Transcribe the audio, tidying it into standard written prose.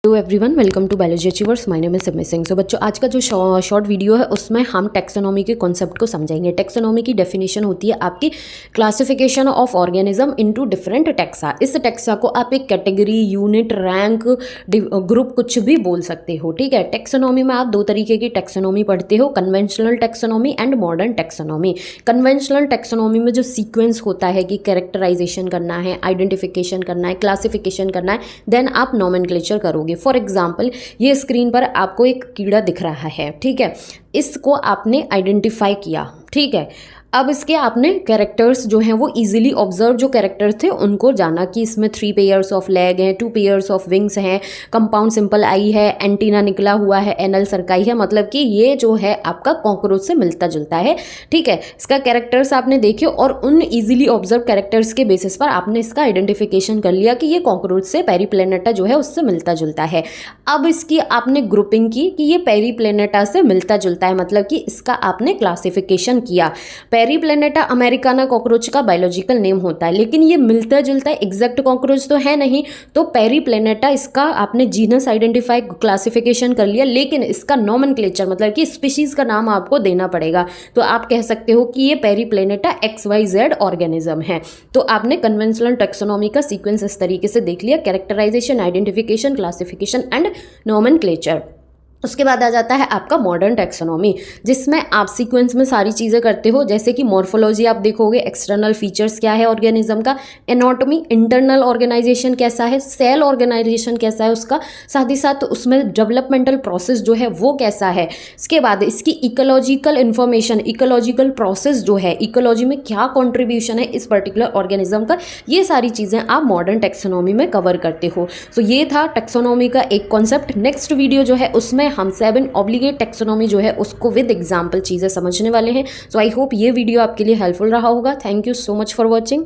Hello everyone, welcome to biology achievers. My name is Simi Singh. So बच्चों, आज का जो शॉर्ट वीडियो है उसमें हम टैक्सोनॉमी के कॉन्सेप्ट को समझेंगे। टैक्सोनॉमी की डेफिनेशन होती है आपकी classification of organism into different taxa. इस टैक्सा को आप एक कैटेगरी, यूनिट, रैंक, ग्रुप कुछ भी बोल सकते हो। ठीक है। टैक्सोनॉमी में आप दो तरीके की टैक्सोनॉमी पढ़ते हो, conventional taxonomy and modern taxonomy. Conventional taxonomy में जो सीक्वेंस होता है कि कैरेक्टराइजेशन करना है, आइडेंटिफिकेशन करना है, क्लासिफिकेशन करना है, देन आप नॉमेनक्लेचर करोगे। फॉर एग्जाम्पल, ये स्क्रीन पर आपको एक कीड़ा दिख रहा है। ठीक है। इसको आपने आइडेंटिफाई किया। ठीक है। अब इसके आपने कैरेक्टर्स जो हैं वो इजीली ऑब्जर्व, जो कैरेक्टर्स थे उनको जाना कि इसमें 3 पेयर्स ऑफ लेग हैं, 2 पेयर्स ऑफ विंग्स हैं, कंपाउंड सिंपल आई है, एंटीना निकला हुआ है, एनल सरकाई है। मतलब कि ये जो है आपका कॉकरोच से मिलता जुलता है। ठीक है। इसका कैरेक्टर्स आपने देखे और उन इजीली ऑब्जर्व कैरेक्टर्स के बेसिस पर आपने इसका आइडेंटिफिकेशन कर लिया कि ये कॉकरोच से, पेरीप्लेनेटा जो है उससे मिलता जुलता है। अब इसकी आपने ग्रुपिंग की कि ये पेरीप्लेनेटा से मिलता जुलता है, मतलब कि इसका आपने क्लासिफिकेशन किया। पेरीप्लेनेटा अमेरिकाना कॉकरोच का बायोलॉजिकल नेम होता है, लेकिन ये मिलता जुलता है, एग्जैक्ट कॉकरोच तो है नहीं। तो पेरीप्लेनेटा इसका आपने जीनस आइडेंटिफाई, क्लासिफिकेशन कर लिया, लेकिन इसका नॉमेनक्लेचर मतलब कि स्पीशीज का नाम आपको देना पड़ेगा। तो आप कह सकते हो कि ये पेरीप्लेनेटा XYZ ऑर्गेनिज्म है। तो आपने कन्वेंशनल टैक्सोनॉमी का सीक्वेंस इस तरीके से देख लिया: characterisation, identification, classification and nomenclature. उसके बाद आ जाता है आपका मॉडर्न टैक्सोनॉमी, जिसमें आप सीक्वेंस में सारी चीज़ें करते हो। जैसे कि मॉर्फोलॉजी आप देखोगे, एक्सटर्नल फीचर्स क्या है ऑर्गेनिज्म का, एनाटॉमी, इंटरनल ऑर्गेनाइजेशन कैसा है, सेल ऑर्गेनाइजेशन कैसा है उसका, साथ ही साथ उसमें डेवलपमेंटल प्रोसेस जो है वो कैसा है। इसके बाद इसकी इकोलॉजिकल इन्फॉर्मेशन, इकोलॉजिकल प्रोसेस जो है, इकोलॉजी में क्या कॉन्ट्रीब्यूशन है इस पर्टिकुलर ऑर्गेनिज्म का, ये सारी चीज़ें आप मॉडर्न टैक्सोनॉमी में कवर करते हो। सो ये था टैक्सोनॉमी का एक कॉन्सेप्ट। नेक्स्ट वीडियो जो है उसमें हम 7 ऑब्लिगेट टैक्सोनॉमी जो है उसको विद एग्जाम्पल चीज़ें समझने वाले हैं। सो आई होप ये वीडियो आपके लिए हेल्पफुल रहा होगा। Thank you so much for watching.